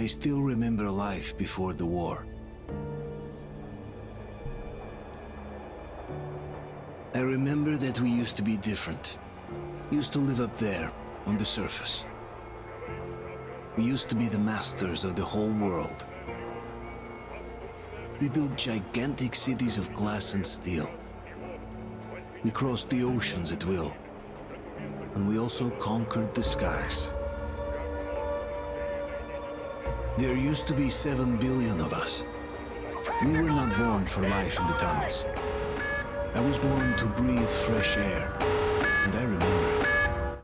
I still remember life before the war. I remember that we used to be different. Used to live up there, on the surface. We used to be the masters of the whole world. We built gigantic cities of glass and steel. We crossed the oceans at will. And we also conquered the skies. There used to be 7 billion of us. We were not born for life in the tunnels. I was born to breathe fresh air, and I remember.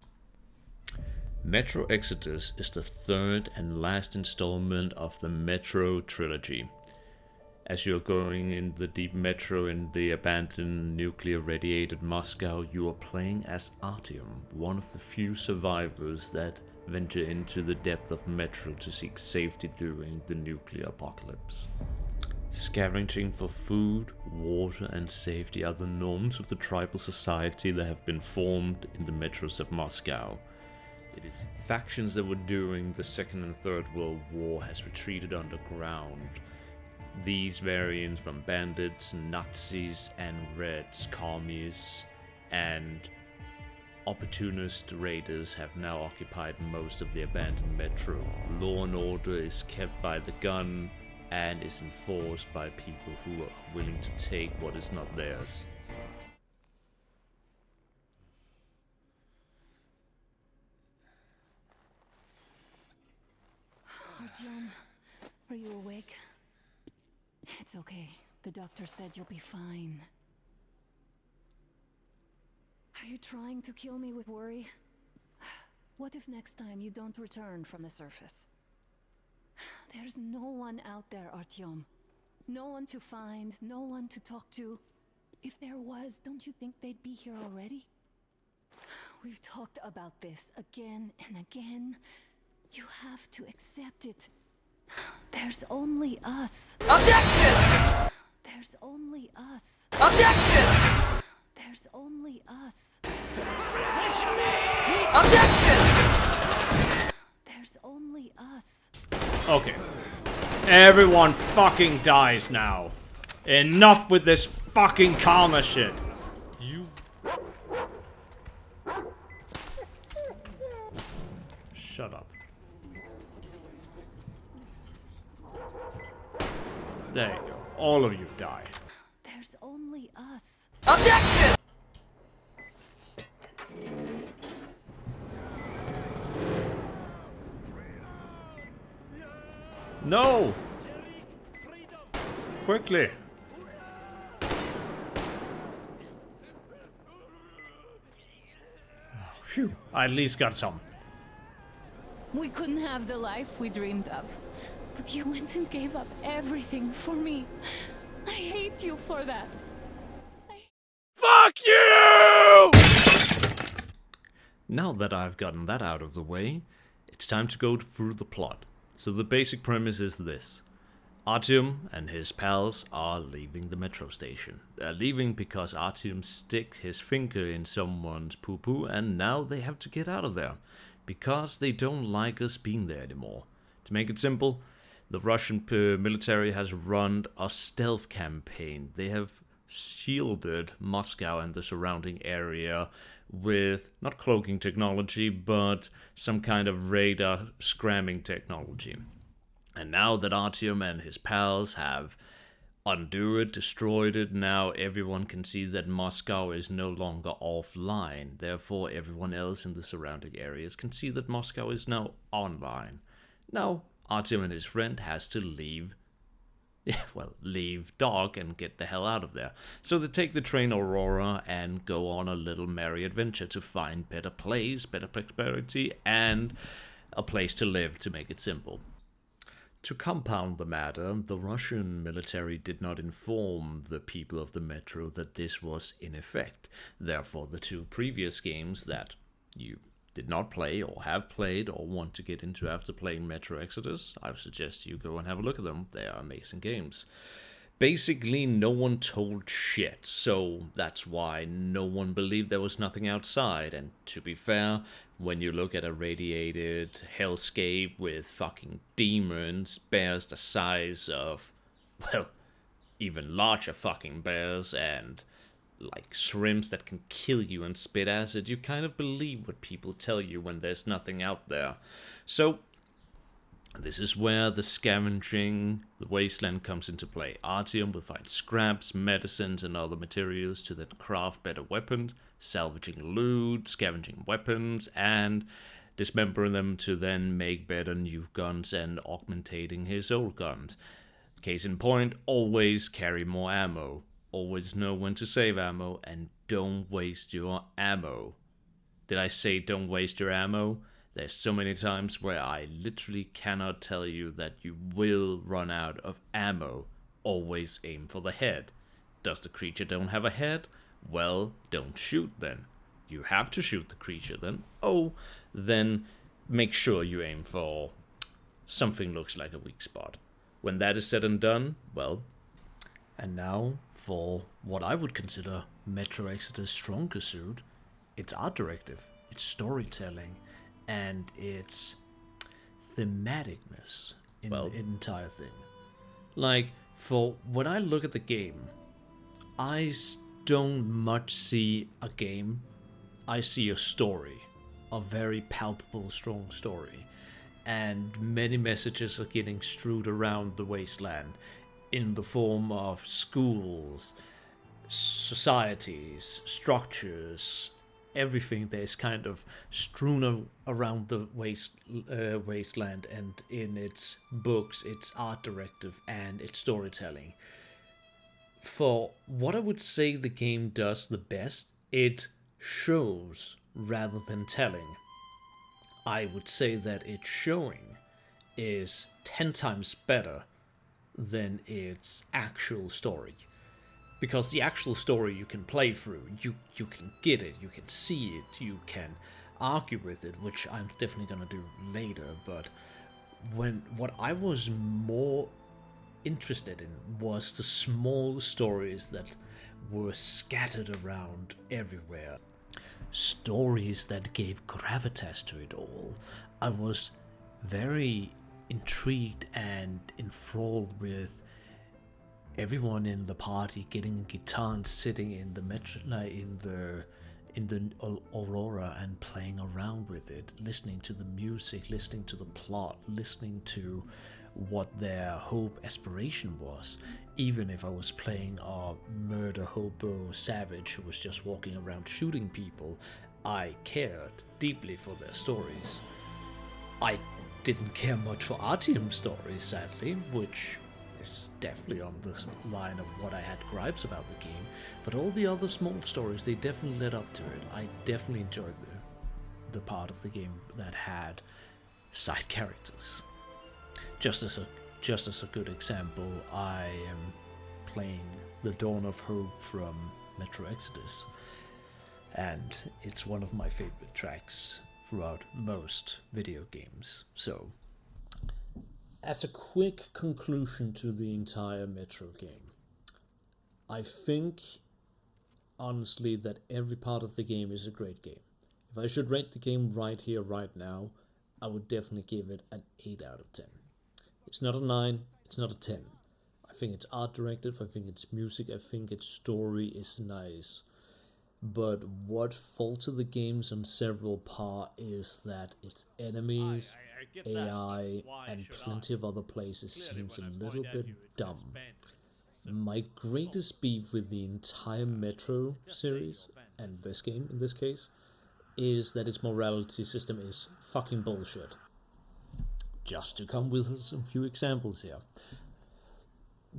Metro Exodus is the third and last installment of the Metro trilogy. As you're going in the deep metro in the abandoned nuclear-radiated Moscow, you are playing as Artyom, one of the few survivors that venture into the depth of Metro to seek safety during the nuclear apocalypse. Scavenging for food, water and safety are the norms of the tribal society that have been formed in the metros of Moscow. It is factions that were during the Second and Third World War has retreated underground. These variants from bandits, Nazis and Reds, commies and opportunist raiders have now occupied most of the abandoned metro. Law and order is kept by the gun and is enforced by people who are willing to take what is not theirs. Artyom, are you awake? It's okay. The doctor said you'll be fine. Are you trying to kill me with worry? What if next time you don't return from the surface? There's no one out there, Artyom. No one to find, no one to talk to. If there was, don't you think they'd be here already? We've talked about this again and again. You have to accept it. There's only us. Objection! There's only us. Objection! There's only us. Finish me! Objection! There's only us. Okay. Everyone fucking dies now. Enough with this fucking karma shit. You... Shut up. There you go. All of you die. There's only us. Objection! No! Quickly! Phew, I at least got some. We couldn't have the life we dreamed of. But you went and gave up everything for me. I hate you for that. Fuck you! Now that I've gotten that out of the way, it's time to go through the plot. So the basic premise is this. Artyom and his pals are leaving the metro station. They're leaving because Artyom stick his finger in someone's poo-poo and now they have to get out of there. Because they don't like us being there anymore. To make it simple, the Russian military has run a stealth campaign. They have shielded Moscow and the surrounding area with not cloaking technology, but some kind of radar scramming technology. And now that Artyom and his pals have undone it, destroyed it, now everyone can see that Moscow is no longer offline. Therefore, everyone else in the surrounding areas can see that Moscow is now online. Now, Artyom and his friend has to leave Dog and get the hell out of there. So they take the train Aurora and go on a little merry adventure to find better place, better prosperity, and a place to live, to make it simple. To compound the matter, the Russian military did not inform the people of the metro that this was in effect. Therefore, the two previous games that you did not play or have played or want to get into after playing Metro Exodus, I would suggest you go and have a look at them. They are amazing games. Basically, no one told shit, so that's why no one believed there was nothing outside. And to be fair, when you look at a radiated hellscape with fucking demons, bears the size of, well, even larger fucking bears, and like shrimps that can kill you and spit acid, you kind of believe what people tell you when there's nothing out there. So this is where the scavenging, the wasteland comes into play. Artyom will find scraps, medicines, and other materials to then craft better weapons, salvaging loot, scavenging weapons, and dismembering them to then make better new guns and augmentating his old guns. Case in point, always carry more ammo. Always know when to save ammo, and don't waste your ammo. Did I say don't waste your ammo? There's so many times where I literally cannot tell you that you will run out of ammo. Always aim for the head. Does the creature don't have a head? Well, don't shoot then. You have to shoot the creature then. Oh, then make sure you aim for something looks like a weak spot. When that is said and done, well, and now for what I would consider Metro Exodus' strongest suit, it's art directive, it's storytelling, and its thematicness in the entire thing. Like, for when I look at the game, I don't much see a game. I see a story, a very palpable, strong story, and many messages are getting strewed around the wasteland in the form of schools, societies, structures, everything that is kind of strewn around the wasteland, and in its books, its art directive, and its storytelling. For what I would say the game does the best, it shows rather than telling. I would say that its showing is 10 times better than its actual story. Because the actual story you can play through, you can get it, you can see it, you can argue with it, which I'm definitely gonna do later, but what I was more interested in was the small stories that were scattered around everywhere. Stories that gave gravitas to it all. I was very intrigued and enthralled with everyone in the party getting a guitar and sitting in the in the Aurora and playing around with it, listening to the music, listening to the plot, listening to what their hope aspiration was. Even if I was playing a murder hobo savage who was just walking around shooting people, I cared deeply for their stories. I didn't care much for Artyom's stories, sadly, which is definitely on the line of what I had gripes about the game, but all the other small stories, they definitely led up to it. I definitely enjoyed the part of the game that had side characters. Just as a good example, I am playing The Dawn of Hope from Metro Exodus, and it's one of my favorite tracks throughout most video games. So, as a quick conclusion to the entire Metro game, I think, honestly, that every part of the game is a great game. If I should rate the game right here, right now, I would definitely give it an 8 out of 10. It's not a 9, it's not a 10. I think it's art directive, I think it's music, I think its story is nice. But what faltered the games on several parts is that its enemies, AI, and plenty of other places seems a little bit dumb. My greatest beef with the entire Metro series, and this game in this case, is that its morality system is fucking bullshit. Just to come with some few examples here.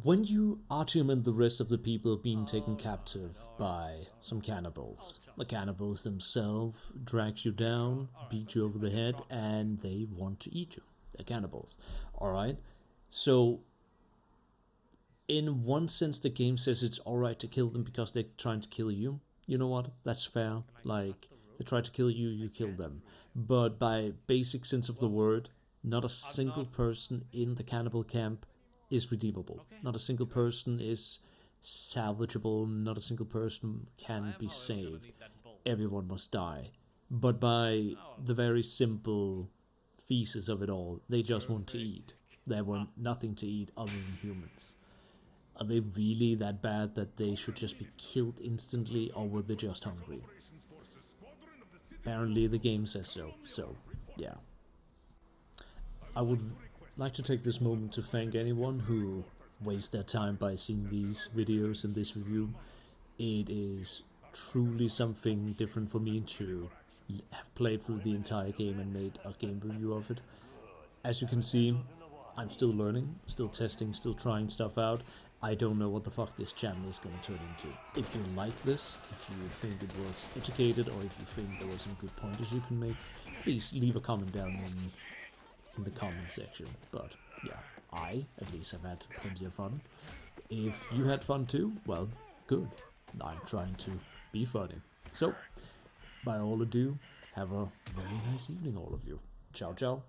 When you, Artyom, and the rest of the people are being taken captive by some cannibals, the cannibals themselves drag you down, beat you over the head, and they want to eat you. They're cannibals. Alright? So, in one sense, the game says it's alright to kill them because they're trying to kill you. You know what? That's fair. Like, they try to kill you, you kill them. But by basic sense of the word, not a single person in the cannibal camp is redeemable. Not a single person is salvageable. Not a single person can be saved. Everyone must die. but by the very simple thesis of it all, they just want to eat. They want nothing to eat other than humans. Are they really that bad that they should just be killed instantly, or were they just hungry? Apparently the game says so yeah. I would like to take this moment to thank anyone who wastes their time by seeing these videos and this review. It is truly something different for me to have played through the entire game and made a game review of it. As you can see, I'm still learning, still testing, still trying stuff out. I don't know what the fuck this channel is going to turn into. If you like this, if you think it was educated, or if you think there were some good pointers you can make, please leave a comment down in the comment section. But yeah, I at least have had plenty of fun. If you had fun too, well, good. I'm trying to be funny. So, by all ado, have a very nice evening, all of you. Ciao, ciao.